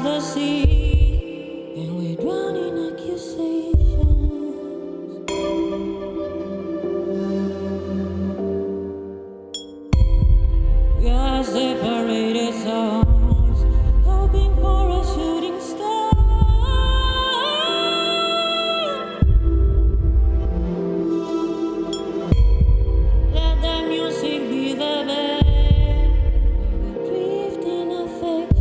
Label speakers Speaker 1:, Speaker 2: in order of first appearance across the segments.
Speaker 1: the sea, and we drown in accusations. We are separated souls, hoping for a shooting star. Let the music be the bed where we drift in affection.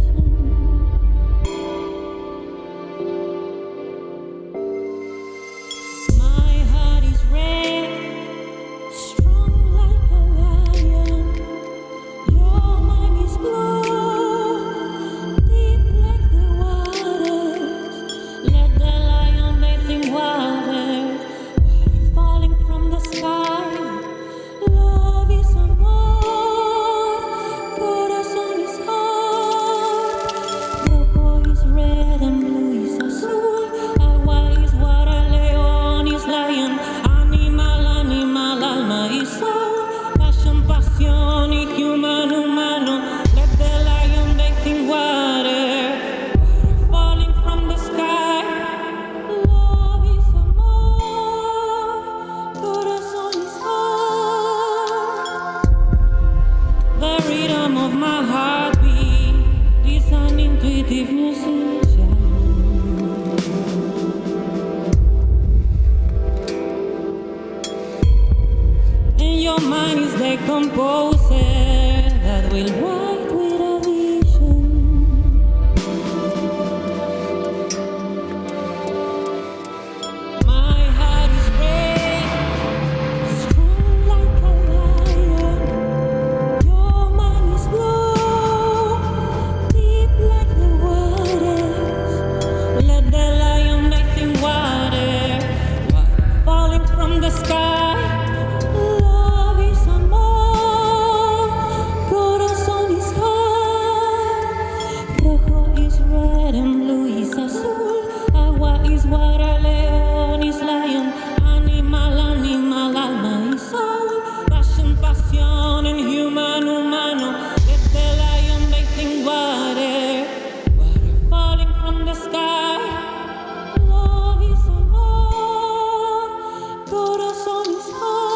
Speaker 1: My heart is red, strong like a lion. Your mind is blue, deep like the waters. Let the lion bathe in water, water falling from the sky. Love is amor, corazón is heart. Rojo is red and blue is azul. Agua is water, león is lion. Animal, animal, alma is soul. Passion, pasión y human, humano. Let the lion bathe in water, water falling from the sky. Love is amor, corazón is heart. The rhythm of my heartbeat is an intuitive musician. And your mind is the composer that will write with a vision. My heart is red, strong like a lion. Your mind is blue, deep like the waters. Let the lion bathe in water, water falling from the sky. Love is amor, corazón is heart. Rojo is red and blue is azul. Agua is water, león is lion. Animal, animal, alma is soul. Passion, pasión, and human, humano. Let the lion bathe in water, water falling from the sky. Love is amor, corazón is heart.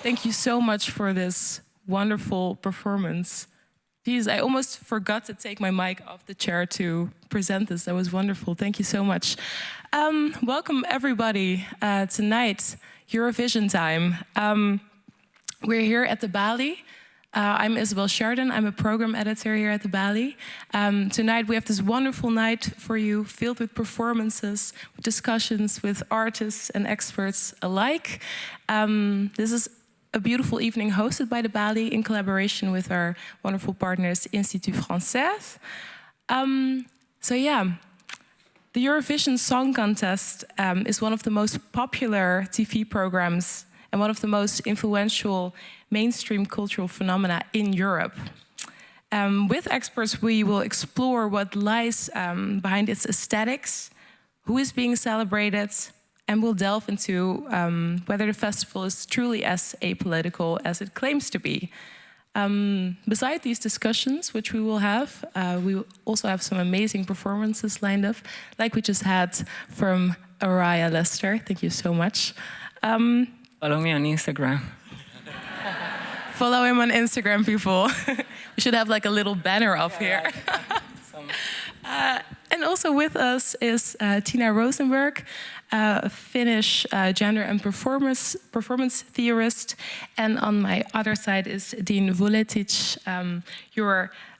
Speaker 2: Thank you so much for this wonderful performance. Geez, I almost forgot to take my mic off the chair to present this. That was wonderful. Thank you so much. Welcome, everybody. Tonight, Eurovision time. We're here at the Balie. I'm Isabel Sheridan. I'm a program editor here at the Balie. Tonight, we have this wonderful night for you, filled with performances, with discussions with artists and experts alike. This is a beautiful evening hosted by the Balie in collaboration with our wonderful partners, Institut Français. The Eurovision Song Contest is one of the most popular TV programs and one of the most influential mainstream cultural phenomena in Europe. With experts, we will explore what lies behind its aesthetics, who is being celebrated, and we'll delve into whether the festival is truly as apolitical as it claims to be. Beside these discussions, which we will have, we will also have some amazing performances lined up, like we just had from Ariah Lester. Thank you so much.
Speaker 3: Follow me on Instagram.
Speaker 2: Follow him on Instagram, people. We should have like a little banner up here. And also with us is Tiina Rosenberg, a Finnish gender and performance theorist. And on my other side is Dean Vuletic.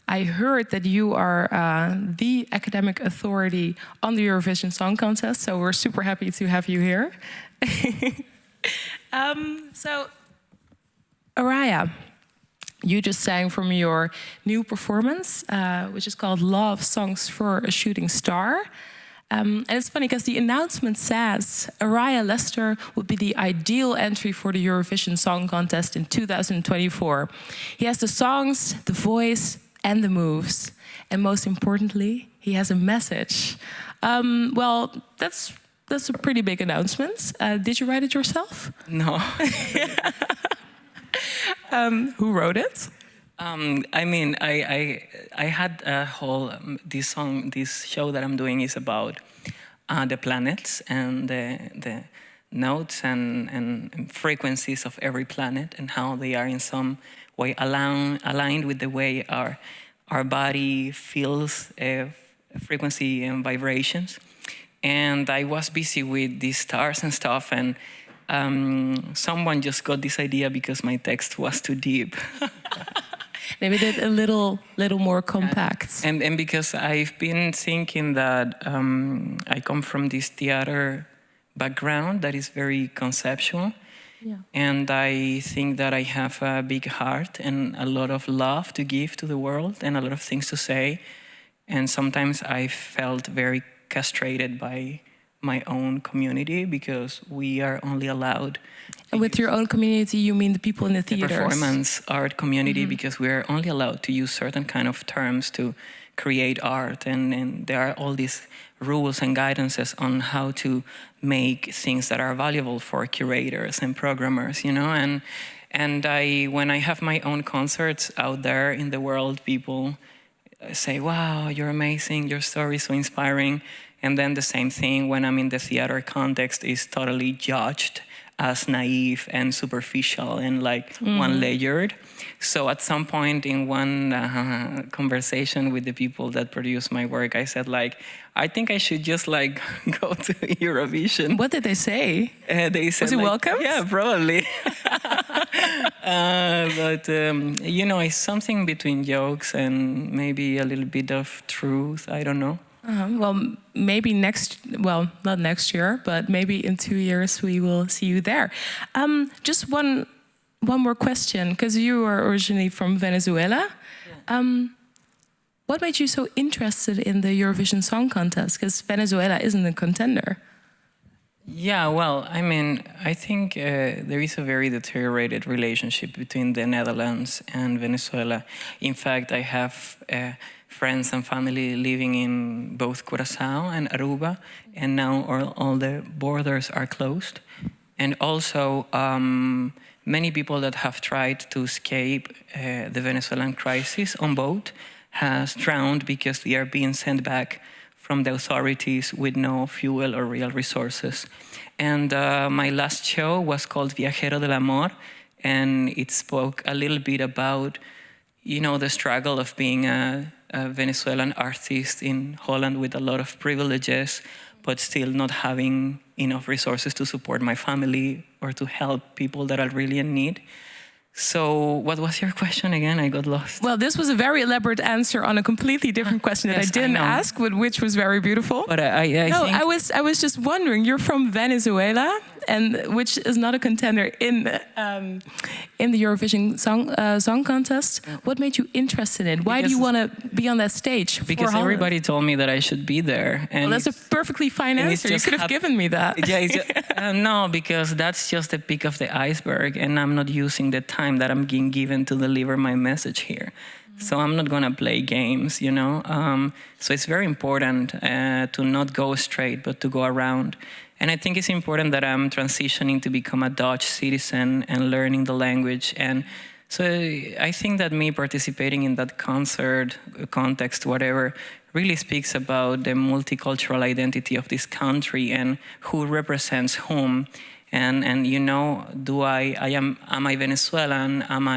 Speaker 2: I heard that you are the academic authority on the Eurovision Song Contest, so we're super happy to have you here. So, Ariah, you just sang from your new performance, which is called Love Songs for a Shooting Star. And it's funny because the announcement says Ariah Lester would be the ideal entry for the Eurovision Song Contest in 2024. He has the songs, the voice, and the moves. And most importantly, he has a message. Well, that's a pretty big announcement. Did you write it yourself?
Speaker 3: No.
Speaker 2: Who wrote it?
Speaker 3: I mean, I had a whole this show that I'm doing is about the planets and the notes and frequencies of every planet and how they are in some way aligned with the way our body feels frequency and vibrations. And I was busy with these stars and stuff, and someone just got this idea because my text was too deep.
Speaker 2: Maybe did a little more compact.
Speaker 3: And because I've been thinking that I come from this theater background that is very conceptual.
Speaker 2: Yeah.
Speaker 3: And I think that I have a big heart and a lot of love to give to the world and a lot of things to say. And sometimes I felt very castrated by my own community because we are only allowed.
Speaker 2: And with your own community, you mean the people in the theaters?
Speaker 3: The performance art community, because we are only allowed to use certain kind of terms to create art, and there are all these rules and guidances on how to make things that are valuable for curators and programmers, you know. And when I have my own concerts out there in the world, people say, "Wow, you're amazing! Your story is so inspiring." And then the same thing when I'm in the theater context is totally judged as naive and superficial and like one-layered. So at some point in one conversation with the people that produce my work, I said like, I think I should just like go to Eurovision.
Speaker 2: What did they say?
Speaker 3: They said,
Speaker 2: was he
Speaker 3: like,
Speaker 2: welcomed?
Speaker 3: Yeah, probably. But you know, it's something between jokes and maybe a little bit of truth. I don't know.
Speaker 2: Well, maybe not next year, but maybe in 2 years we will see you there. Just one more question, because you are originally from Venezuela. Yeah. What made you so interested in the Eurovision Song Contest? Because Venezuela isn't a contender.
Speaker 3: Yeah, well, I mean, I think there is a very deteriorated relationship between the Netherlands and Venezuela. In fact, I have friends and family living in both Curaçao and Aruba, and now all the borders are closed. And also, many people that have tried to escape the Venezuelan crisis on boat has drowned because they are being sent back from the authorities with no fuel or real resources. And my last show was called Viajero del Amor, and it spoke a little bit about, you know, the struggle of being a Venezuelan artist in Holland with a lot of privileges, but still not having enough resources to support my family or to help people that are really in need. So what was your question again? I got lost.
Speaker 2: Well, this was a very elaborate answer on a completely different question that
Speaker 3: Yes,
Speaker 2: I didn't ask, but which was very beautiful.
Speaker 3: But I think...
Speaker 2: I was just wondering, you're from Venezuela, and which is not a contender in the Eurovision Song Contest. What made you interested in it? Why do you want to be on that stage?
Speaker 3: Because everybody told me that I should be there. And
Speaker 2: well, that's a perfectly fine answer. You could have given me that.
Speaker 3: Yeah, no, because that's just the peak of the iceberg, and I'm not using the time that I'm being given to deliver my message here. So I'm not going to play games, you know. So it's very important to not go straight, but to go around. And I think it's important that I'm transitioning to become a Dutch citizen and learning the language. And so I think that me participating in that concert, context, whatever, really speaks about the multicultural identity of this country and who represents whom. And you know, am I Venezuelan? Am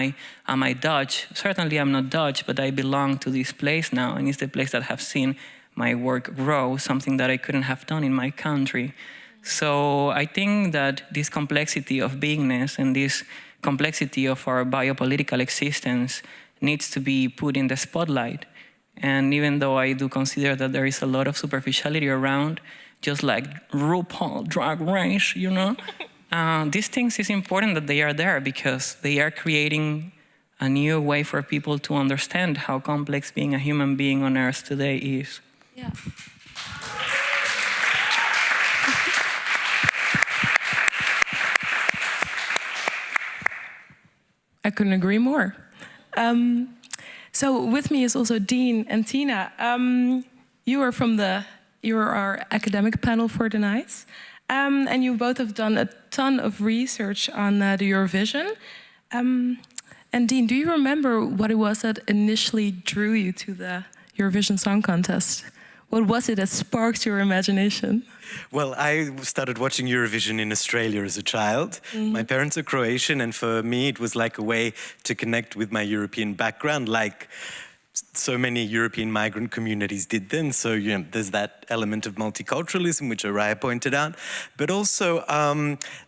Speaker 3: I Dutch? Certainly I'm not Dutch, but I belong to this place now, and it's the place that have seen my work grow, something that I couldn't have done in my country. So I think that this complexity of beingness and this complexity of our biopolitical existence needs to be put in the spotlight. And even though I do consider that there is a lot of superficiality around, just like RuPaul Drag Race, you know, these things is important that they are there because they are creating a new way for people to understand how complex being a human being on Earth today is.
Speaker 2: Yeah. I couldn't agree more. So with me is also Dean and Tiina. You are our academic panel for tonight. And you both have done a ton of research on the Eurovision. And Dean, do you remember what it was that initially drew you to the Eurovision Song Contest? What was it that sparked your imagination?
Speaker 4: Well, I started watching Eurovision in Australia as a child. My parents are Croatian, and for me it was like a way to connect with my European background, like so many European migrant communities did then. So, you know, there's that element of multiculturalism, which Ariah pointed out. But also,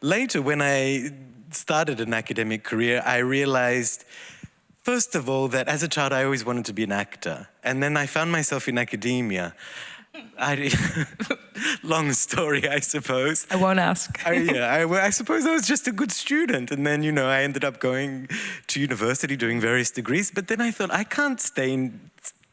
Speaker 4: later when I started an academic career, I realized, first of all, that as a child I always wanted to be an actor. And then I found myself in academia. Long story, I suppose.
Speaker 2: I won't ask.
Speaker 4: I suppose I was just a good student. And then, you know, I ended up going to university, doing various degrees. But then I thought, I can't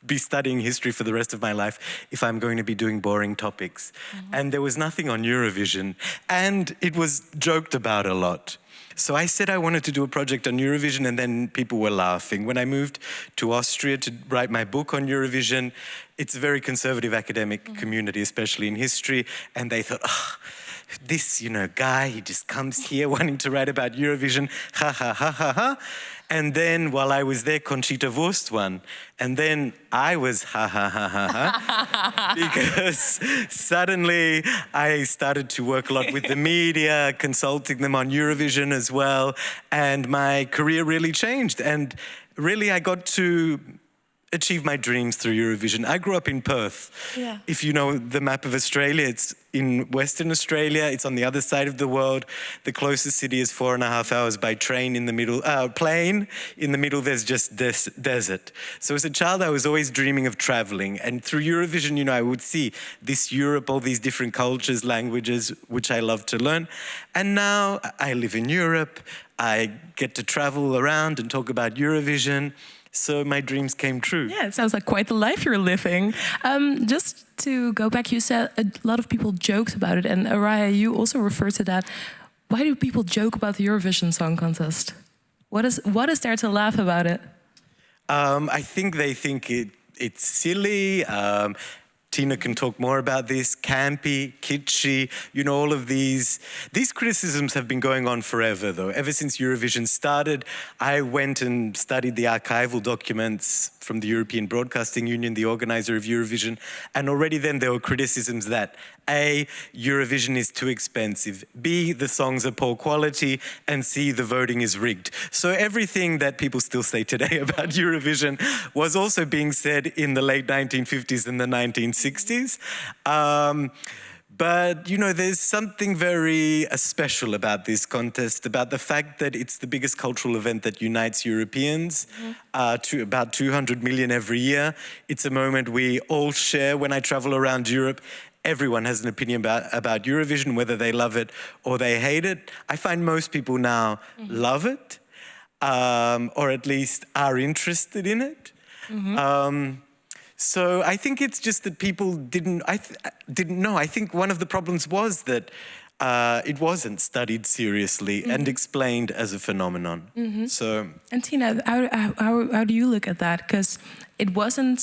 Speaker 4: be studying history for the rest of my life if I'm going to be doing boring topics. And there was nothing on Eurovision. And it was joked about a lot. So I said I wanted to do a project on Eurovision, and then people were laughing. When I moved to Austria to write my book on Eurovision, it's a very conservative academic community, especially in history, and they thought, oh, this, you know, guy, he just comes here wanting to write about Eurovision, ha, ha, ha, ha, ha. And then while I was there, Conchita Wurst won. And then I was ha, ha, ha, ha, ha. Because suddenly I started to work a lot with the media, consulting them on Eurovision as well. And my career really changed. And really I got to achieve my dreams through Eurovision. I grew up in Perth.
Speaker 2: Yeah.
Speaker 4: If you know the map of Australia, it's in Western Australia. It's on the other side of the world. The closest city is 4.5 hours by train. In the middle, plane. In the middle, there's just desert. So as a child, I was always dreaming of traveling. And through Eurovision, you know, I would see this Europe, all these different cultures, languages, which I love to learn. And now I live in Europe. I get to travel around and talk about Eurovision. So my dreams came true.
Speaker 2: Yeah, it sounds like quite the life you're living. Just to go back, you said a lot of people joked about it. And Ariah, you also referred to that. Why do people joke about the Eurovision Song Contest? What is there to laugh about it?
Speaker 4: I think they think it's silly. Tiina can talk more about this, campy, kitschy, you know, all of these. These criticisms have been going on forever, though. Ever since Eurovision started, I went and studied the archival documents from the European Broadcasting Union, the organizer of Eurovision, and already then there were criticisms that A, Eurovision is too expensive, B, the songs are poor quality, and C, the voting is rigged. So everything that people still say today about Eurovision was also being said in the late 1950s and the 1960s. But, you know, there's something very special about this contest, about the fact that it's the biggest cultural event that unites Europeans, to about 200 million every year. It's a moment we all share. When I travel around Europe, everyone has an opinion about Eurovision, whether they love it or they hate it. I find most people now love it, or at least are interested in it. So I think it's just that people didn't know. I think one of the problems was that it wasn't studied seriously and explained as a phenomenon. So. And
Speaker 2: Tiina, how do you look at that? Because it wasn't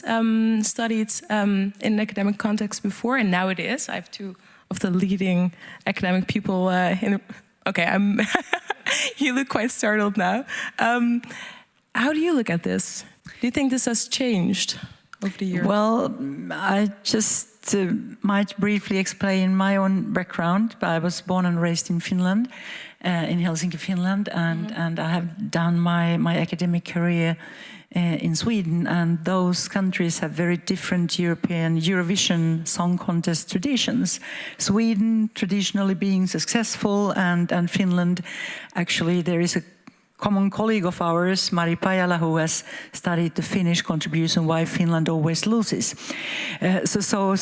Speaker 2: studied in an academic context before, and now it is. I have two of the leading academic people in. Okay, you look quite startled now. How do you look at this? Do you think this has changed over the years?
Speaker 5: Well, I just might briefly explain my own background. I was born and raised in Finland, in Helsinki, Finland, and I have done my academic career in Sweden, and those countries have very different Eurovision Song Contest traditions. Sweden traditionally being successful, and Finland, actually there is a common colleague of ours, Mari Pajala, who has studied the Finnish contribution, Why Finland Always Loses. So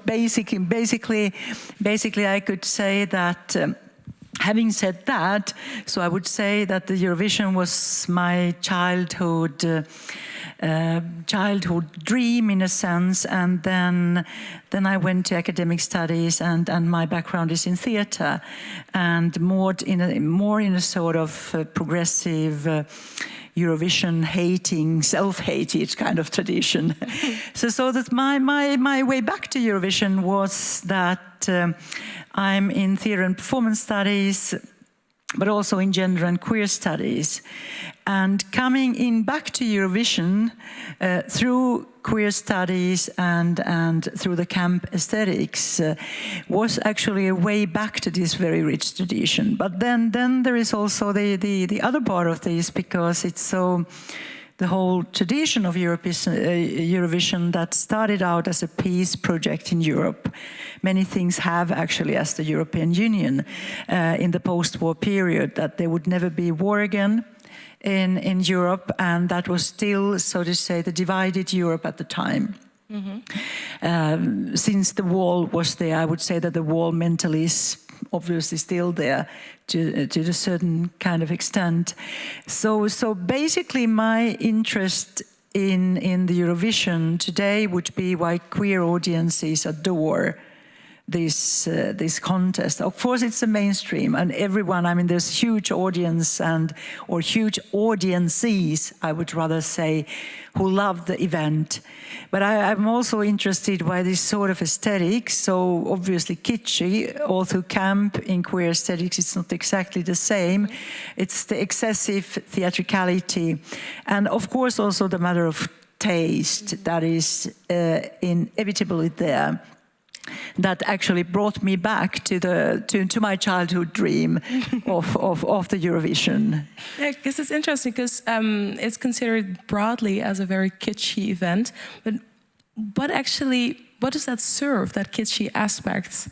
Speaker 5: basically, I could say that. Having said that, so I would say that the Eurovision was my childhood dream in a sense, and then I went to academic studies, and my background is in theatre, and more in a sort of progressive Eurovision hating, self-hated kind of tradition. so that my way back to Eurovision was that I'm in theatre and performance studies. but also in gender and queer studies. And coming in back to Eurovision through queer studies and through the camp aesthetics was actually a way back to this very rich tradition. But then there is also the other part of this, because it's so the whole tradition of Eurovision that started out as a peace project in Europe. Many things have actually, as the European Union in the post-war period, that there would never be war again in Europe, and that was still, so to say, the divided Europe at the time. Since the wall was there, I would say that the wall mentally is obviously still there to a certain kind of extent. So basically my interest in the Eurovision today would be why queer audiences adore this contest. Of course, it's a mainstream, and everyone, I mean, there's huge audience or huge audiences, I would rather say, who love the event. But I'm also interested by this sort of aesthetics. So obviously kitschy, all through camp in queer aesthetics, it's not exactly the same. It's the excessive theatricality, and of course also the matter of taste that is inevitably there. That actually brought me back to my childhood dream of the Eurovision.
Speaker 2: Yeah, because it's interesting because it's considered broadly as a very kitschy event, but what does that serve, that kitschy aspect?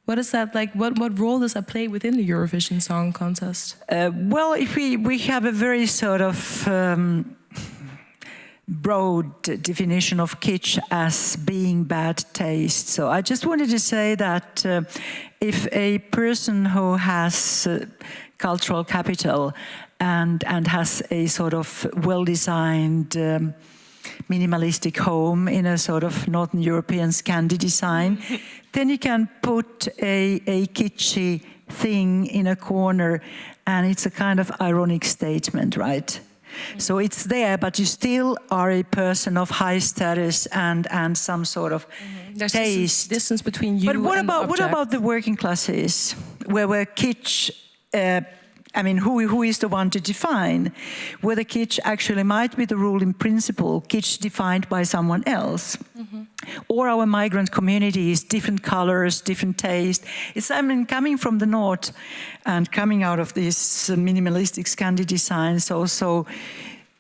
Speaker 2: What is that like? What role does that play within the Eurovision Song Contest?
Speaker 5: Well, if we have a very sort of broad definition of kitsch as being bad taste. So I just wanted to say that if a person who has cultural capital and has a sort of well-designed minimalistic home in a sort of Northern European Scandi design, then you can put a kitschy thing in a corner, and it's a kind of ironic statement, right? So it's there, but you still are a person of high status and some sort of taste.
Speaker 2: Distance between you and the object.
Speaker 5: What about the working classes, where kitsch? I mean, who is the one to define whether kitsch actually might be the ruling principle, kitsch defined by someone else? Or our migrant communities, different colors, different taste. It's, I mean, coming from the north and coming out of these minimalistic Scandi designs also.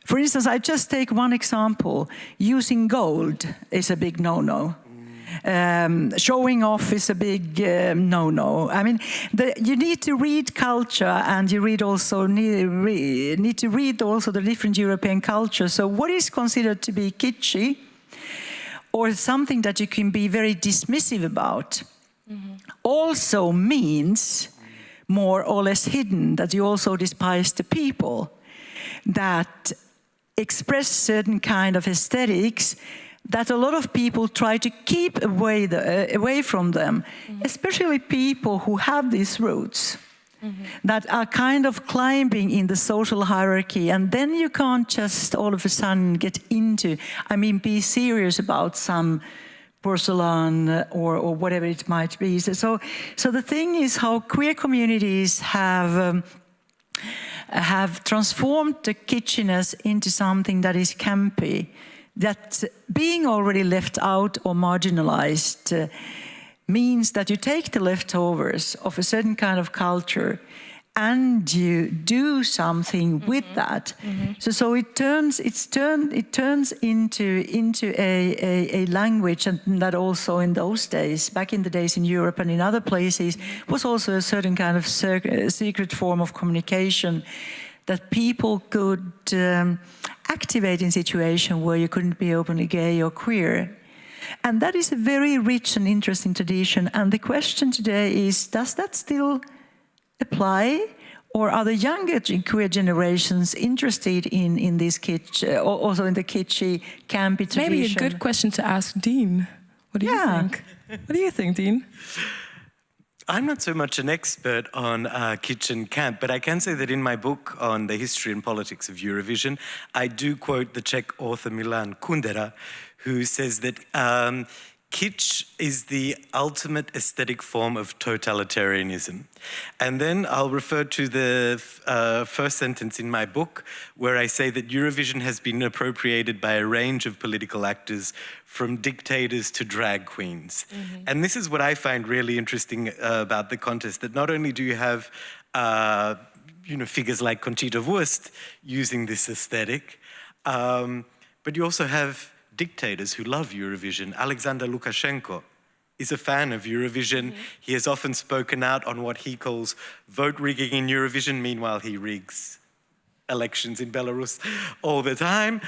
Speaker 5: For instance, I just take one example. Using gold is a big no-no. Showing off is a big no-no. I mean, you need to read culture, and you need to read also the different European cultures. So what is considered to be kitschy, or something that you can be very dismissive about, also means more or less hidden, that you also despise the people that express certain kind of aesthetics that a lot of people try to keep away from them, especially people who have these roots that are kind of climbing in the social hierarchy, and then you can't just all of a sudden get into, I mean, be serious about some porcelain or whatever it might be. So the thing is how queer communities have transformed the kitschiness into something that is campy, that being already left out or marginalized means that you take the leftovers of a certain kind of culture and you do something with that. So it turns into a language, and that also in those days, back in the days in Europe and in other places, was also a certain kind of secret form of communication that people could activate in situations where you couldn't be openly gay or queer. And that is a very rich and interesting tradition. And the question today is, does that still apply? Or are the younger queer generations interested in this kitsch, also in the kitschy, campy tradition?
Speaker 2: Maybe a good question to ask Dean. What do you think? What do you think, Dean?
Speaker 4: I'm not so much an expert on kitsch and camp, but I can say that in my book on the history and politics of Eurovision, I do quote the Czech author Milan Kundera, who says that kitsch is the ultimate aesthetic form of totalitarianism. And then I'll refer to the first sentence in my book, where I say that Eurovision has been appropriated by a range of political actors, from dictators to drag queens. And this is what I find really interesting about the contest, that not only do you have figures like Conchita Wurst using this aesthetic, but you also have dictators who love Eurovision. Alexander Lukashenko is a fan of Eurovision. He has often spoken out on what he calls vote rigging in Eurovision. Meanwhile, he rigs elections in Belarus all the time.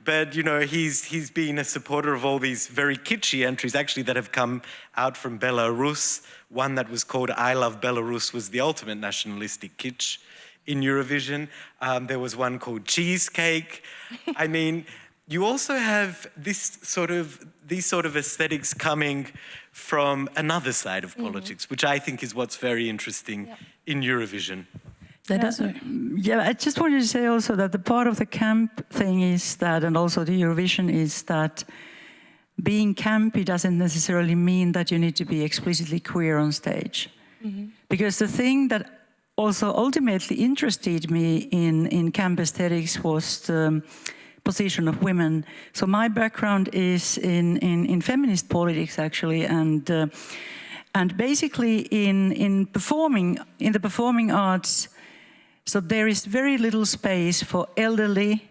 Speaker 4: But he's been a supporter of all these very kitschy entries, actually, that have come out from Belarus. One that was called "I Love Belarus" was the ultimate nationalistic kitsch in Eurovision. There was one called "Cheesecake." I mean, you also have these sort of aesthetics coming from another side of politics, which I think is what's very interesting in Eurovision.
Speaker 5: I just wanted to say also that the part of the camp thing is that, and also the Eurovision is that being campy doesn't necessarily mean that you need to be explicitly queer on stage. Because the thing that also ultimately interested me in camp aesthetics was the position of women. So my background is in feminist politics, actually, and basically in the performing arts. So there is very little space for elderly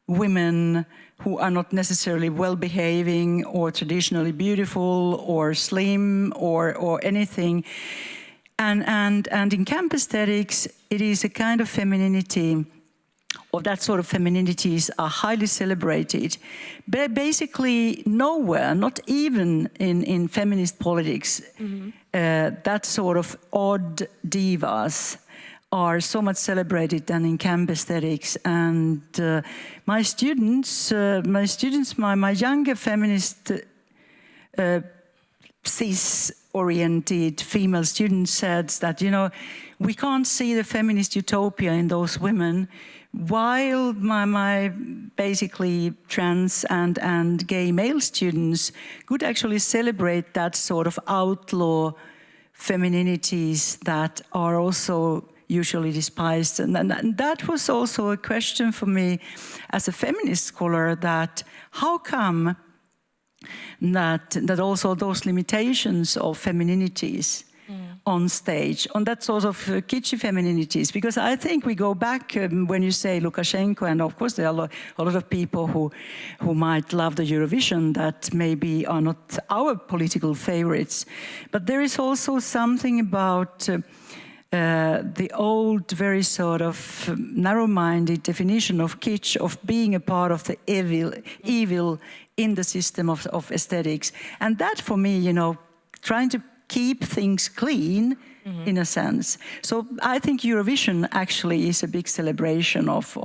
Speaker 5: women who are not necessarily well-behaving or traditionally beautiful or slim or anything. And in camp aesthetics, it is a kind of femininity, or that sort of femininities are highly celebrated. But basically nowhere, not even in feminist politics, that sort of odd divas are so much celebrated than in camp aesthetics. And my younger feminist cis-oriented female students said that, we can't see the feminist utopia in those women, while my basically trans and gay male students could actually celebrate that sort of outlaw femininities that are also usually despised. And that was also a question for me as a feminist scholar, that how come that also those limitations of femininities on stage, on that sort of kitschy femininities, because I think we go back when you say Lukashenko, and of course there are a lot of people who might love the Eurovision that maybe are not our political favorites, but there is also something about the old, very sort of narrow-minded definition of kitsch, of being a part of the evil in the system of aesthetics. And that, for me, trying to keep things clean, in a sense. So I think Eurovision actually is a big celebration of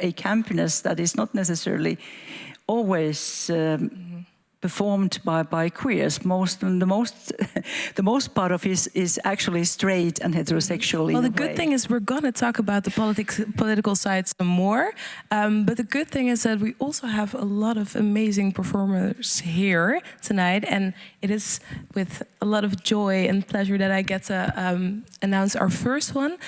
Speaker 5: a campiness that is not necessarily always performed by queers. The most part of it is actually straight and heterosexual.
Speaker 2: Well, the good thing is we're going to talk about the political side some more. But the good thing is that we also have a lot of amazing performers here tonight, and it is with a lot of joy and pleasure that I get to announce our first one.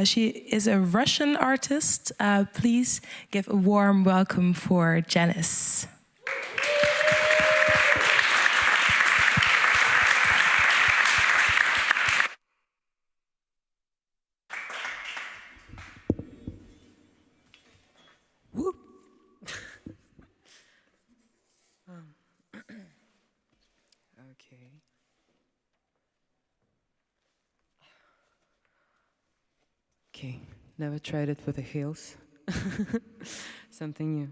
Speaker 2: She is a Russian artist. Please give a warm welcome for Jenys.
Speaker 6: Okay, never tried it with the heels. Something new.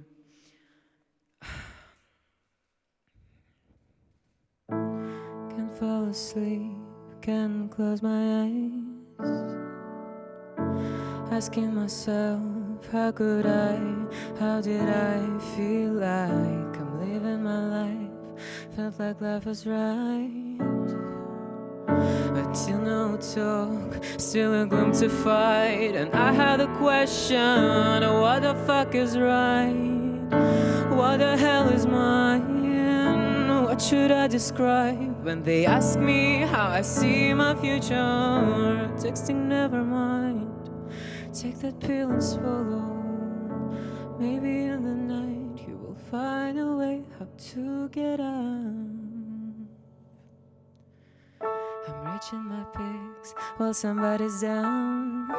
Speaker 6: Can't fall asleep, can't close my eyes. Asking myself, how did I feel like I'm living my life? Felt like life was right. But still no talk, still a gloom to fight. And I had a question, what the fuck is right? What the hell is mine? What should I describe when they ask me how I see my future? Texting, never mind. Take that pill and swallow. Maybe in the night you will find a way how to get up. I'm reaching my peaks while somebody's down.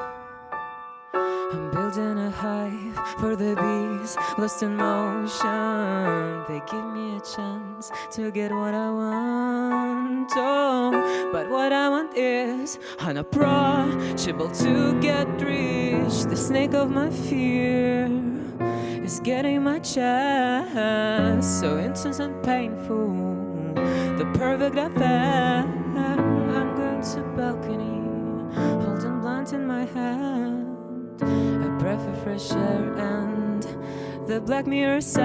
Speaker 6: I'm building a hive for the bees lost in motion. They give me a chance to get what I want. Oh, but what I want is unapproachable to get rich. The snake of my fear is getting my chest, so intense and painful. The perfect affair. I'm going to balcony, holding blunt in my hand. A breath of fresh air and the black mirror says,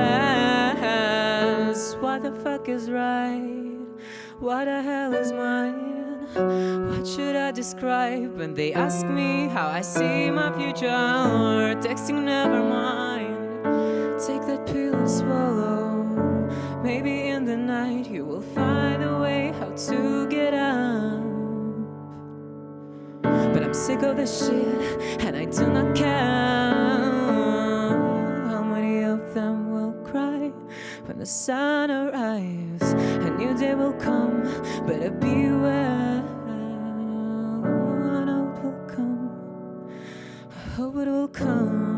Speaker 6: what the fuck is right? What the hell is mine? What should I describe when they ask me how I see my future? Texting, never mind. Take that pill and swallow. Maybe in the night you will find a way how to get up. But I'm sick of this shit, and I do not care how many of them will cry when the sun arrives. A new day will come, better beware. I know it will come, I hope it will come.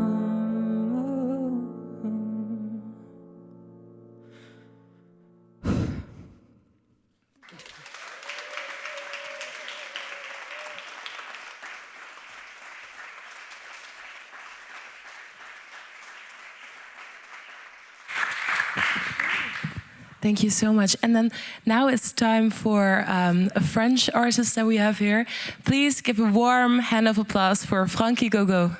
Speaker 2: Thank you so much. And then now it's time for a French artist that we have here. Please give a warm hand of applause for Franky Gogo.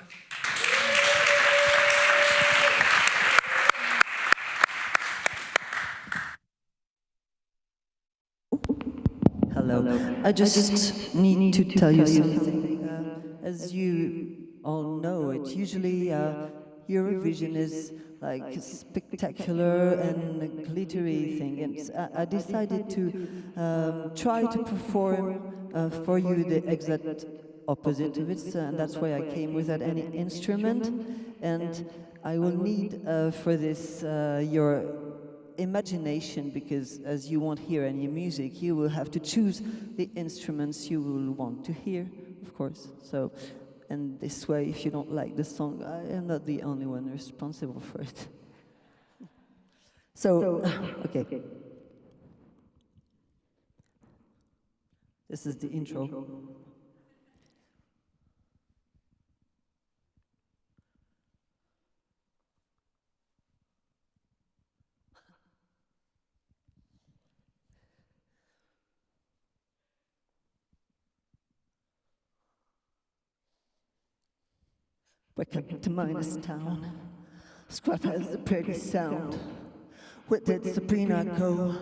Speaker 7: Hello. I just need to tell you something. As you all know, it usually Eurovision is like a spectacular and a glittery thing. And I decided to try to perform for you the exact opposite of it, and that's why I came without any instrument. And I will need for this your imagination, because as you won't hear any music, you will have to choose the instruments you will want to hear, of course. So, and this way, if you don't like the song, I am not the only one responsible for it. So, okay. This is the intro. Welcome to Minus Town. Scrap has a pretty sound. Where did Sabrina go?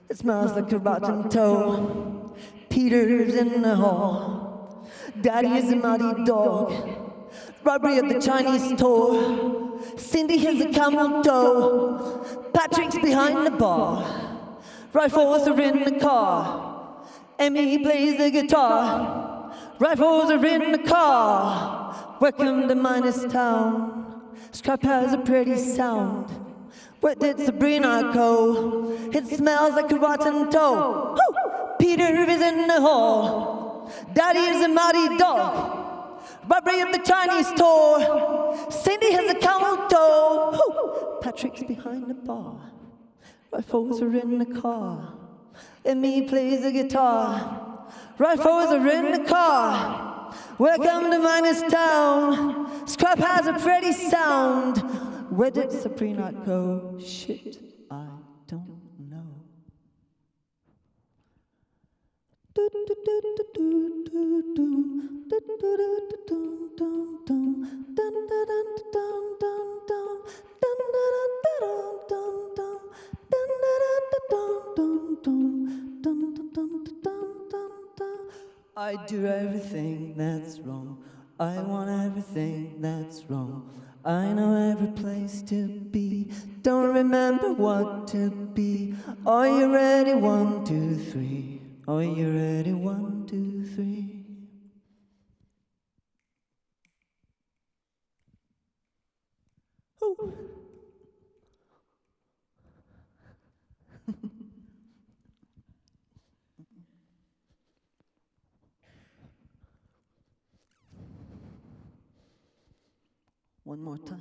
Speaker 7: It smells like a rotten toe. Peter's in the hall. Daddy is a muddy dog. Robbery at the Chinese store. Cindy has a camel toe. Patrick's behind the bar. Rifles are in the car. Emmy plays the guitar. Rifles are in the car. Welcome to Minus Town. Scrap has a pretty sound. Where did Sabrina go? It smells like a rotten toe. Woo! Peter is in the hall. Daddy is a muddy dog. Robbery at the Chinese store. Cindy has a camel toe. Woo! Patrick's behind the bar. Rifles are in the car. Emmy plays the guitar. Rifles are in the car. Welcome to Minus Town. Scrap has a pretty sound. Where did Sabrina go? Shit, I don't know. I do everything that's wrong. I want everything that's wrong. I know every place to be. Don't remember what to be. Are you ready? 1, 2, 3. Are you ready? 1, 2, 3. Ooh. One more time.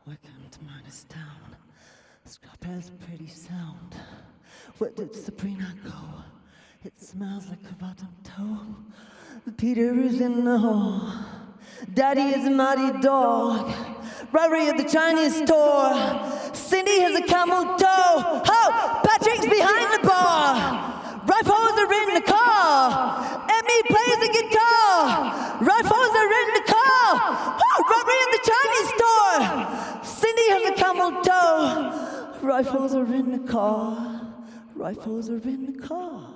Speaker 7: Welcome to Minus Town. Scrap has a pretty sound. Where did Sabrina go? It smells like a rotten toe. Peter is in the hall. Daddy is a mighty dog. Rory at the Chinese store. Cindy has a camel toe. Oh, Patrick's behind the bar. Rifles are in the car. Emmy plays the guitar. Rifles are in the car. Oh, Rory at the Chinese store. Cindy has a camel toe. Rifles are in the car. Rifles are in the car.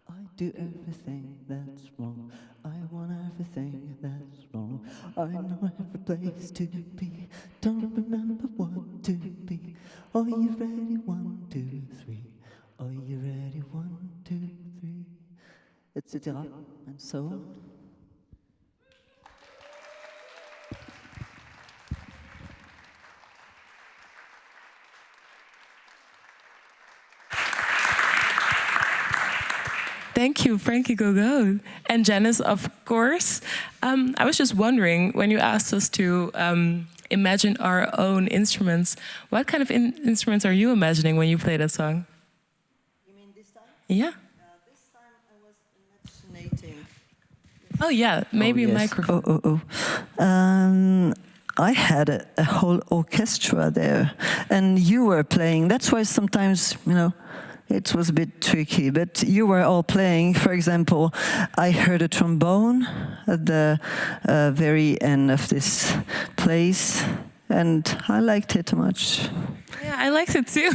Speaker 7: I do everything that's wrong. I want everything that's wrong. I know every place to be. Don't remember what to be. Are you ready? 1, 2, 3. Are you ready? 1, 2, 3. Etc. And so on.
Speaker 2: Thank you, Franky Gogo. And Jenys, of course. I was just wondering, when you asked us to imagine our own instruments, what kind of instruments are you imagining when you play that song?
Speaker 7: You mean this time?
Speaker 2: Yeah.
Speaker 7: This time I was imaginating.
Speaker 2: Oh, yeah, maybe a microphone.
Speaker 7: I had a whole orchestra there, and you were playing. That's why sometimes, it was a bit tricky, but you were all playing. For example, I heard a trombone at the very end of this place, and I liked it much.
Speaker 2: Yeah, I liked it too.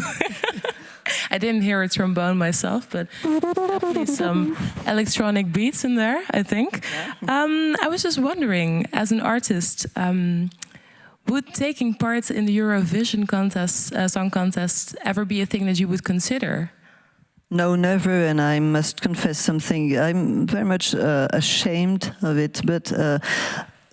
Speaker 2: I didn't hear a trombone myself, but definitely some electronic beats in there, I think. I was just wondering, as an artist, would taking part in the Eurovision contest, song contest, ever be a thing that you would consider?
Speaker 7: No, never, and I must confess something. I'm very much ashamed of it, but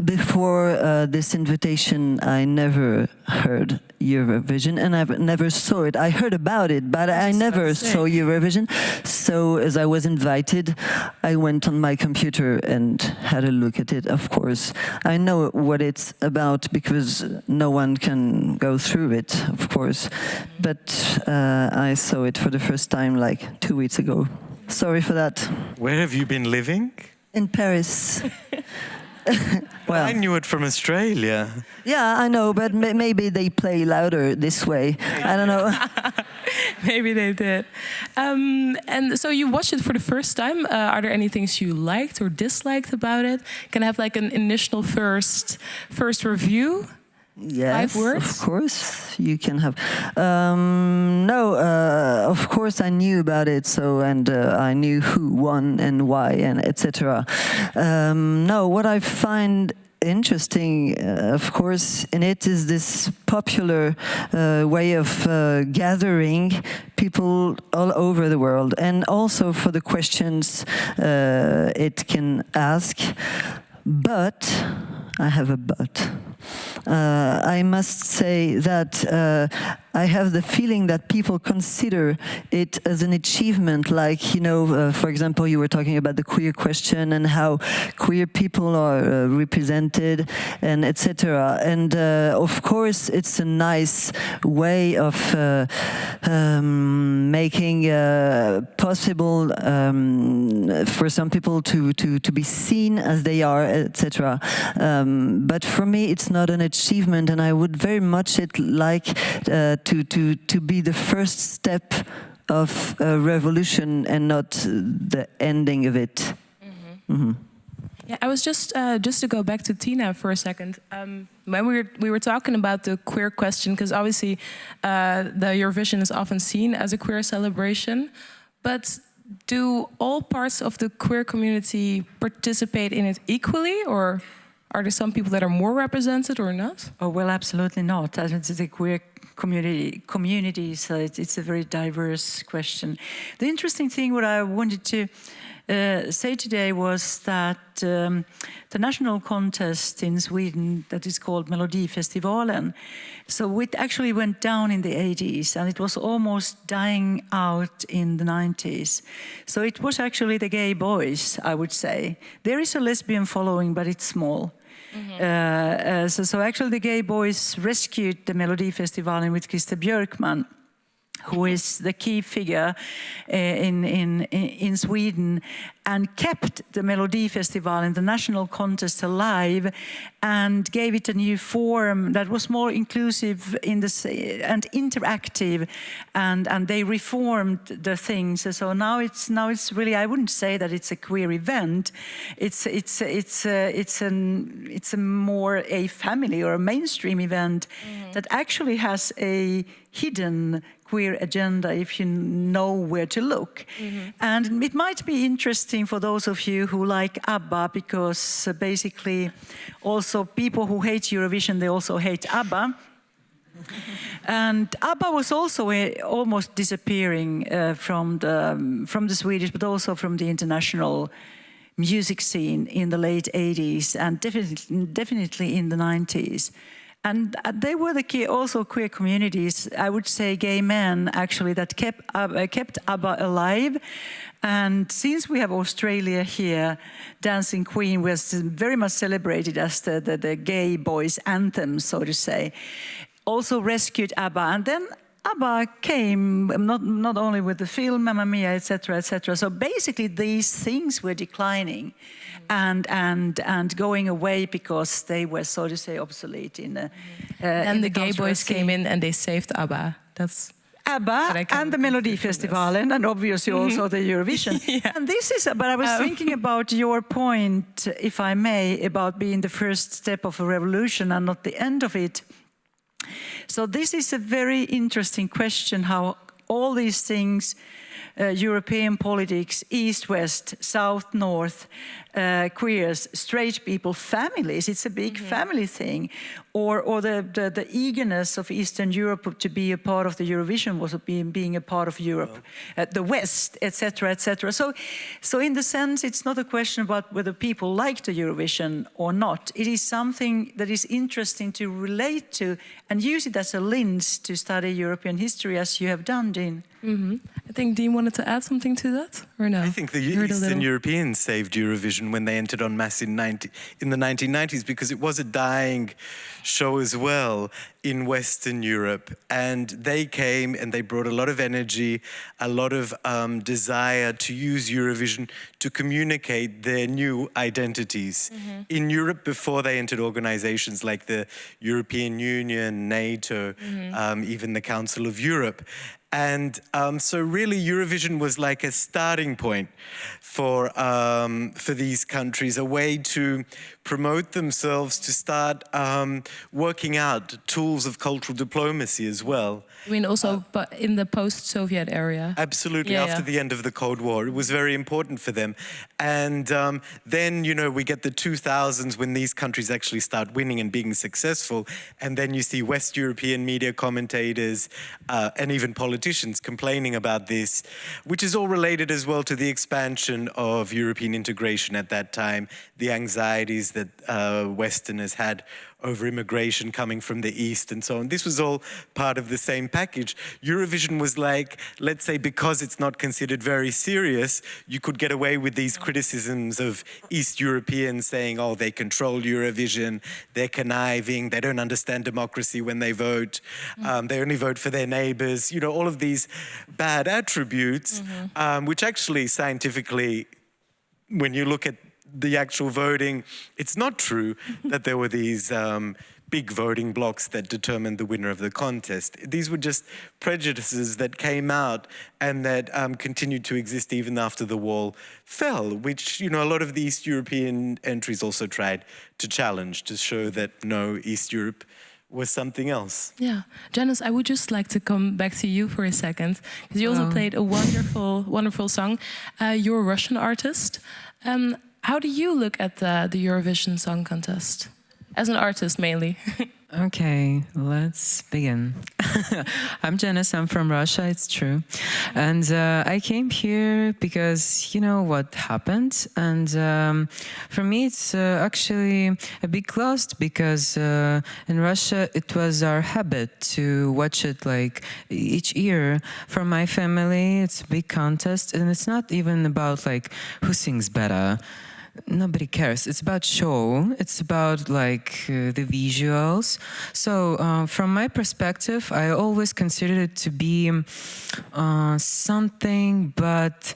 Speaker 7: before this invitation, I never heard Eurovision, and I never saw it. I heard about it, but I never saw Eurovision. So as I was invited, I went on my computer and had a look at it, of course. I know what it's about because no one can go through it, of course. But I saw it for the first time like 2 weeks ago. Sorry for that.
Speaker 4: Where have you been living?
Speaker 7: In Paris.
Speaker 4: Well, I knew it from Australia.
Speaker 7: Yeah, I know, but maybe they play louder this way. I don't know.
Speaker 2: Maybe they did. And so you watched it for the first time. Are there any things you liked or disliked about it? Can I have like an initial first review?
Speaker 7: Yes,
Speaker 2: 5 words?
Speaker 7: of course you can have. Of course I knew about it. And I knew who won and why and etc. What I find interesting, of course, in it is this popular way of gathering people all over the world, and also for the questions it can ask. But I have a but. I must say that I have the feeling that people consider it as an achievement, like, you know, for example, you were talking about the queer question and how queer people are represented and etc. And of course, it's a nice way of making possible for some people to be seen as they are, etc. But for me, it's not an achievement, and I would very much like to be the first step of a revolution and not the ending of it.
Speaker 2: Yeah, I was just to go back to Tiina for a second. When we were talking about the queer question, because obviously the Eurovision is often seen as a queer celebration, but do all parts of the queer community participate in it equally, or are there some people that are more represented or not?
Speaker 5: Oh, well, absolutely not. I mean, it's a queer community, so it's a very diverse question. The interesting thing what I wanted to say today was that the national contest in Sweden that is called Melodifestivalen, so it actually went down in the 80s and it was almost dying out in the 90s. So it was actually the gay boys, I would say. There is a lesbian following, but it's small. So actually the gay boys rescued the Melodifestivalen with Christer Björkman, who is the key figure in Sweden, and kept the Melodifestivalen, the national contest, alive, and gave it a new form that was more inclusive and interactive, and they reformed the things. So now it's really, I wouldn't say that it's a queer event. It's a more a family or a mainstream event that actually has a hidden queer agenda if you know where to look. And it might be interesting for those of you who like ABBA, because basically also people who hate Eurovision, they also hate ABBA. And ABBA was also almost disappearing from the Swedish, but also from the international music scene in the late 80s and definitely in the 90s. And they were the also queer communities, I would say gay men actually, that kept ABBA alive. And since we have Australia here, Dancing Queen was very much celebrated as the gay boys' anthem, so to say. Also rescued ABBA. And then ABBA came not only with the film Mamma Mia, etc., etc. So basically these things were declining and going away because they were, so to say, obsolete in the
Speaker 2: and the gay boys came in and they saved ABBA. That's
Speaker 5: ABBA and the Melodifestivalen, and obviously also the Eurovision. And this is, but I was thinking about your point, if I may, about being the first step of a revolution and not the end of it. So this is a very interesting question, how all these things, European politics, East, West, South, North, queers, straight people, families, it's a big family thing, or the eagerness of Eastern Europe to be a part of the Eurovision was being a part of Europe, the West, etc., etc. So in the sense, it's not a question about whether people like the Eurovision or not. It is something that is interesting to relate to and use it as a lens to study European history, as you have done, Dean.
Speaker 2: I think Dean wanted to add something to that, or no?
Speaker 4: I think the Eastern Europeans saved Eurovision when they entered en masse in the 1990s, because it was a dying show as well in Western Europe. And they came and they brought a lot of energy, a lot of desire to use Eurovision to communicate their new identities. In Europe, before they entered organizations like the European Union, NATO, even the Council of Europe. And so really Eurovision was like a starting point for these countries, a way to promote themselves, to start working out tools of cultural diplomacy as well.
Speaker 2: I mean also but in the post-Soviet area.
Speaker 4: Absolutely, after the end of the Cold War. It was very important for them. And then, you know, we get the 2000s when these countries actually start winning and being successful. And then you see West European media commentators and even politicians complaining about this, which is all related as well to the expansion of European integration at that time, the anxieties that Westerners had over immigration coming from the East and so on. This was all part of the same package. Eurovision was like, let's say, because it's not considered very serious, you could get away with these criticisms of East Europeans saying, oh, they control Eurovision, they're conniving, they don't understand democracy when they vote, they only vote for their neighbors, you know, all of these bad attributes, which actually scientifically, when you look at the actual voting, it's not true that there were these big voting blocks that determined the winner of the contest. These were just prejudices that came out and that continued to exist even after the wall fell, which, you know, a lot of the East European entries also tried to challenge, to show that no, East Europe was something else.
Speaker 2: Yeah. Jenys, I would just like to come back to you for a second, because you also played a wonderful song. You're a Russian artist. How do you look at the Eurovision Song Contest? As an artist, mainly.
Speaker 6: Okay, let's begin. I'm Jenys, I'm from Russia, it's true. And I came here because, you know, what happened. And for me, it's actually a big loss because in Russia, it was our habit to watch it like each year. For my family, it's a big contest. And it's not even about like who sings better. Nobody cares. It's about show. It's about like the visuals. So from my perspective, I always considered it to be something, but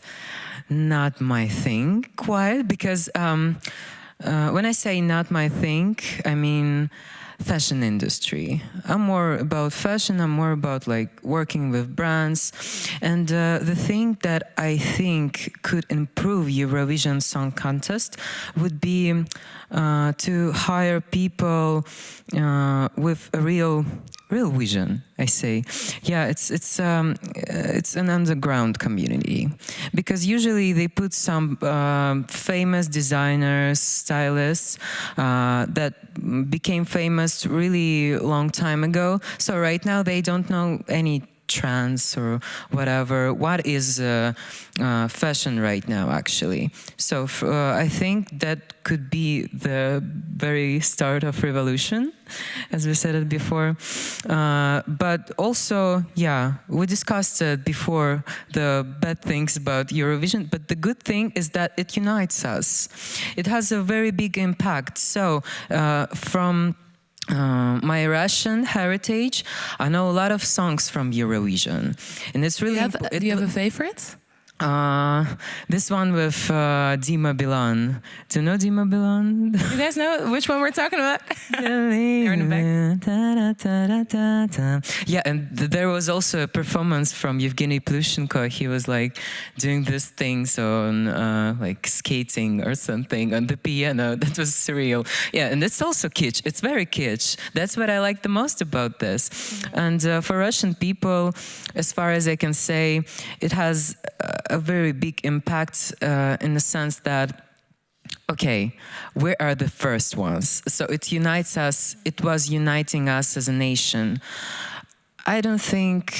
Speaker 6: not my thing quite. Because when I say not my thing, I mean fashion industry. I'm more about fashion. I'm more about like working with brands. And the thing that I think could improve Eurovision Song Contest would be to hire people with a real vision, I say. Yeah, it's an underground community, because usually they put some famous designers, stylists that became famous really long time ago. So right now they don't know any trends or whatever. What is fashion right now, actually? So I think that could be the very start of revolution, as we said it before. But also, yeah, we discussed it before, the bad things about Eurovision, but the good thing is that it unites us. It has a very big impact. So from my Russian heritage, I know a lot of songs from Eurovision, and it's really.
Speaker 2: Do you have a favorite?
Speaker 6: This one with Dima Bilan. Do you know Dima Bilan?
Speaker 2: You guys know which one we're talking about?
Speaker 6: They're in the back. Yeah, and there was also a performance from Yevgeny Plushenko. He was like doing these things on like skating or something on the piano. That was surreal. Yeah, and it's also kitsch. It's very kitsch. That's what I like the most about this. And for Russian people, as far as I can say, it has a very big impact in the sense that, okay, we are the first ones. So it unites us. It was uniting us as a nation. I don't think,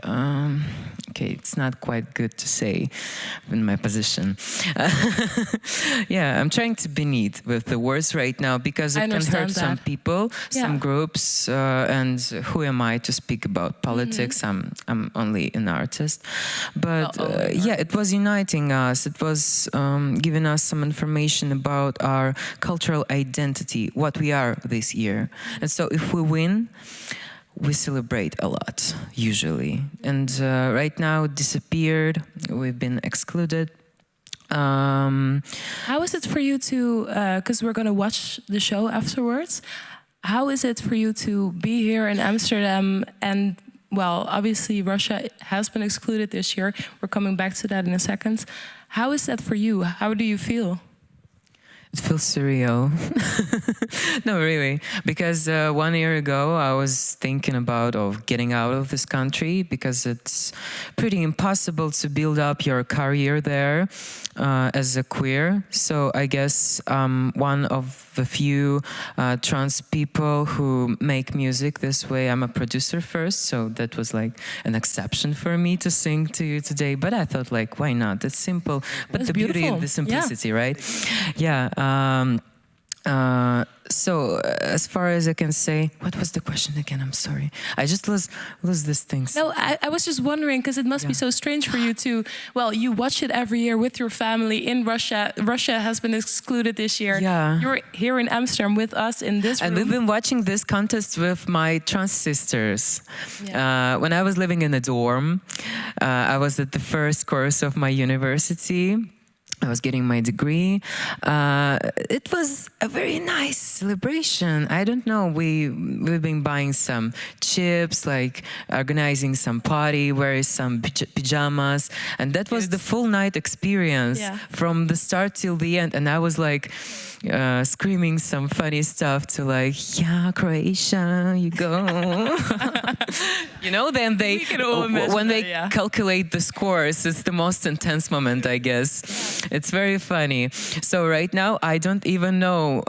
Speaker 6: okay, it's not quite good to say in my position. Yeah, I'm trying to be neat with the words right now because it can hurt some people, some groups, and who am I to speak about politics? I'm only an artist. But yeah, it was uniting us. It was giving us some information about our cultural identity, what we are this year. And so if we win, we celebrate a lot, usually. And right now, disappeared. We've been excluded.
Speaker 2: How is it for you to, because we're going to watch the show afterwards, how is it for you to be here in Amsterdam and, well, obviously Russia has been excluded this year. We're coming back to that in a second. How is that for you? How do you feel?
Speaker 6: It feels surreal. No, really. Because 1 year ago, I was thinking about getting out of this country because it's pretty impossible to build up your career there as a queer. So I guess I'm one of the few trans people who make music this way. I'm a producer first, so that was like an exception for me to sing to you today. But I thought, like, why not? It's simple. But the beauty of the simplicity, right? Yeah. So, as far as I can say, what was the question again? I'm sorry. I just lose these things.
Speaker 2: No, I was just wondering, because it must be so strange for you to, well, you watch it every year with your family in Russia. Russia has been excluded this year.
Speaker 6: Yeah.
Speaker 2: You're here in Amsterdam with us in this room.
Speaker 6: And we've been watching this contest with my trans sisters. When I was living in a dorm, I was at the first course of my university. I was getting my degree. It was a very nice celebration. I don't know, we've been buying some chips, like organizing some party, wearing some pajamas, and that was the full night experience from the start till the end. And I was like screaming some funny stuff to like, yeah, Croatia, you go. You know, then they, when they calculate the scores, it's the most intense moment, I guess. It's very funny. So right now, I don't even know.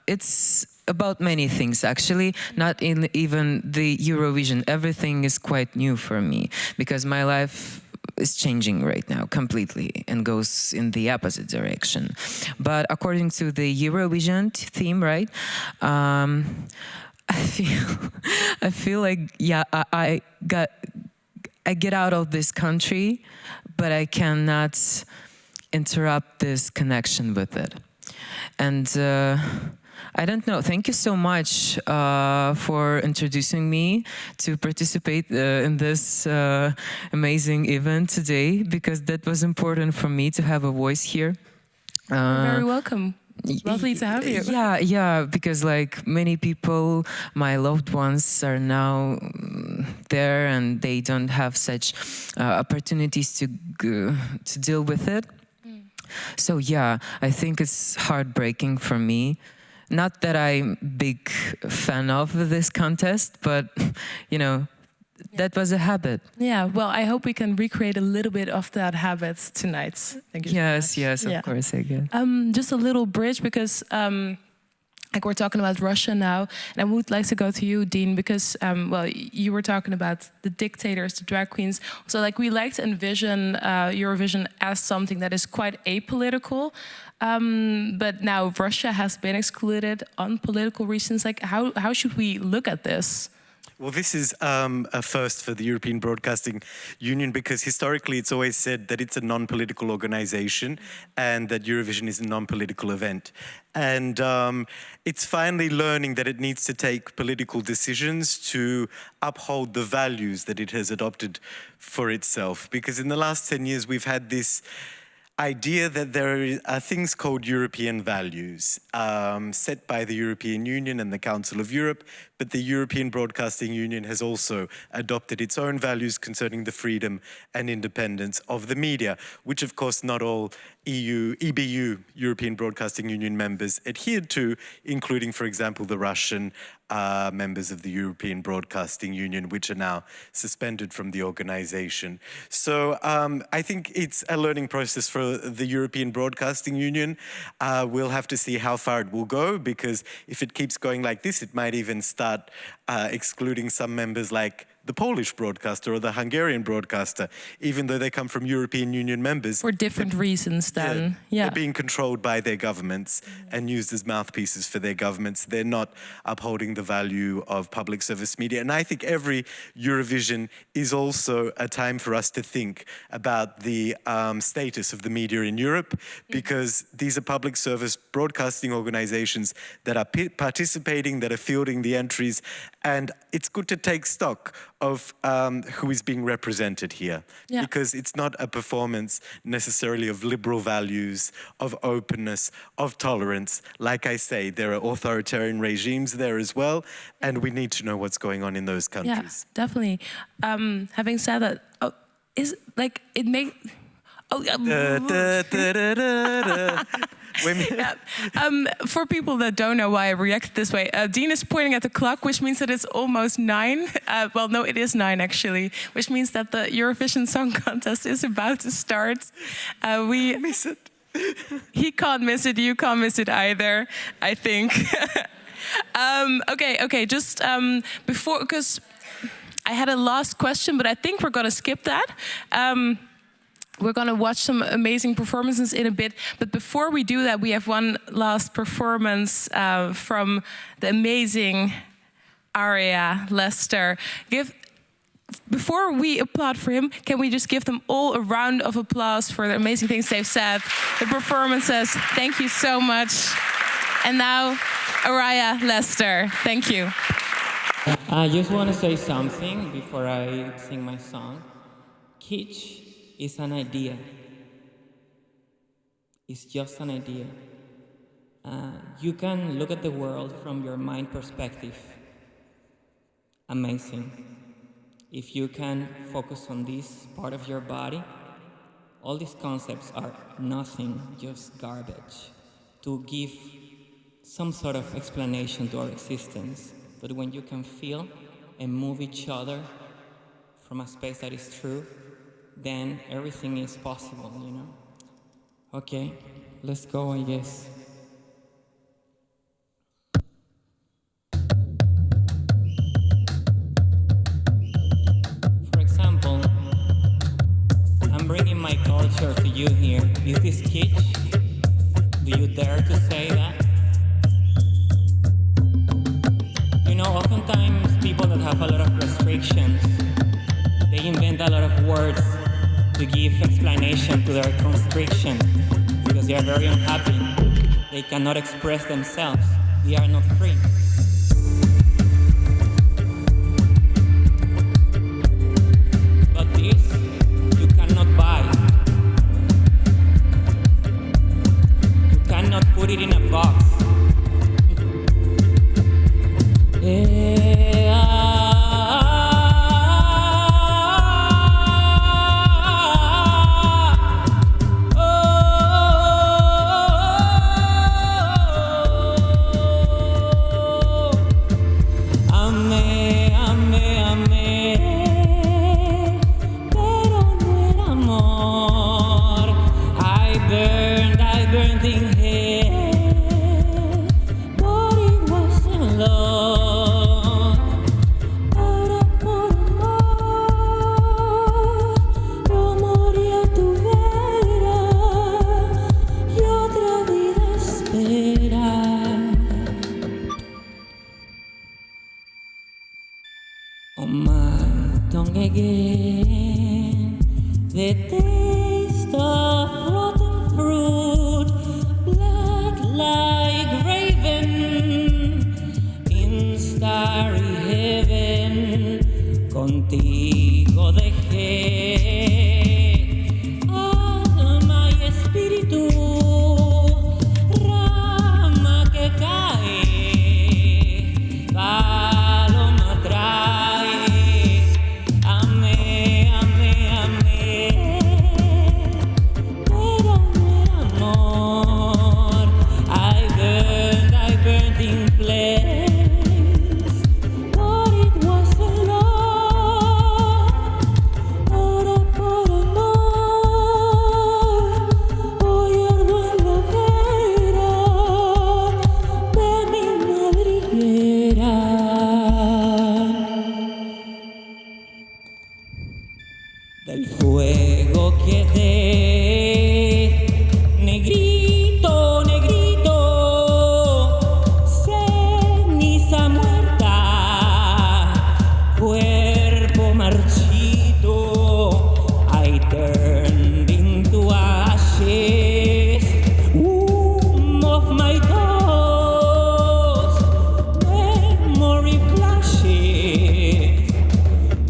Speaker 6: It's about many things, actually, not in even the Eurovision. Everything is quite new for me because my life is changing right now completely and goes in the opposite direction. But according to the Eurovision theme, right? I feel like, yeah, I get out of this country, but I cannot interrupt this connection with it. And I don't know. Thank you so much for introducing me to participate in this amazing event today, because that was important for me to have a voice here.
Speaker 2: You're very welcome. Lovely to have you.
Speaker 6: Yeah, because like many people, my loved ones are now there and they don't have such opportunities to deal with it. So yeah, I think it's heartbreaking for me. Not that I'm a big fan of this contest, but you know, that was a habit.
Speaker 2: Yeah, well, I hope we can recreate a little bit of that habit tonight. Thank you so much.
Speaker 6: Yes, of course, I guess.
Speaker 2: Just a little bridge, because like we're talking about Russia now, and I would like to go to you, Dean, because well, you were talking about the dictators, the drag queens. So like we like to envision Eurovision as something that is quite apolitical. But now Russia has been excluded on political reasons. Like how should we look at this?
Speaker 4: Well, this is a first for the European Broadcasting Union, because historically it's always said that it's a non-political organization and that Eurovision is a non-political event. And it's finally learning that it needs to take political decisions to uphold the values that it has adopted for itself. Because in the last 10 years, we've had this idea that there are things called European values set by the European Union and the Council of Europe, but the European Broadcasting Union has also adopted its own values concerning the freedom and independence of the media, which of course not all EBU, European Broadcasting Union members adhered to, including, for example, the Russian members of the European Broadcasting Union, which are now suspended from the organization. So I think it's a learning process for the European Broadcasting Union. We'll have to see how far it will go, because if it keeps going like this, it might even start excluding some members like the Polish broadcaster or the Hungarian broadcaster, even though they come from European Union members.
Speaker 2: For different reasons then. Yeah.
Speaker 4: They're being controlled by their governments and used as mouthpieces for their governments. They're not upholding the value of public service media. And I think every Eurovision is also a time for us to think about the status of the media in Europe, because these are public service broadcasting organizations that are participating, that are fielding the entries, and it's good to take stock of who is being represented here, because it's not a performance necessarily of liberal values, of openness, of tolerance. Like I say, there are authoritarian regimes there as well, and we need to know what's going on in those countries.
Speaker 2: Yeah, definitely. Having said that, is like it make. For people that don't know why I reacted this way, Dean is pointing at the clock, which means that it's almost 9. Well, no, it is 9 actually, which means that the Eurovision Song Contest is about to start. We miss it. He can't miss it. You can't miss it either, I think. Okay. Just before, because I had a last question, but I think we're gonna skip that. We're going to watch some amazing performances in a bit. But before we do that, we have one last performance from the amazing Ariah Lester. Before we applaud for him, can we just give them all a round of applause for the amazing things they've said, the performances. Thank you so much. And now, Ariah Lester. Thank you.
Speaker 3: I just want to say something before I sing my song. Kitsch is an idea. It's just an idea. You can look at the world from your mind perspective. Amazing. If you can focus on this part of your body, all these concepts are nothing, just garbage, to give some sort of explanation to our existence. But when you can feel and move each other from a space that is true, then everything is possible, you know? Okay, let's go, I guess. For example, I'm bringing my culture to you here. Is this kitsch? Do you dare to say that? You know, oftentimes people that have a lot of restrictions, they invent a lot of words to give explanation to their constriction because they are very unhappy. They cannot express themselves. They are not free. But this, you cannot buy. You cannot put it in a box.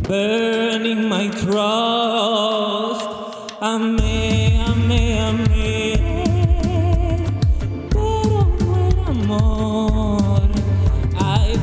Speaker 6: Pero no era amor, ay,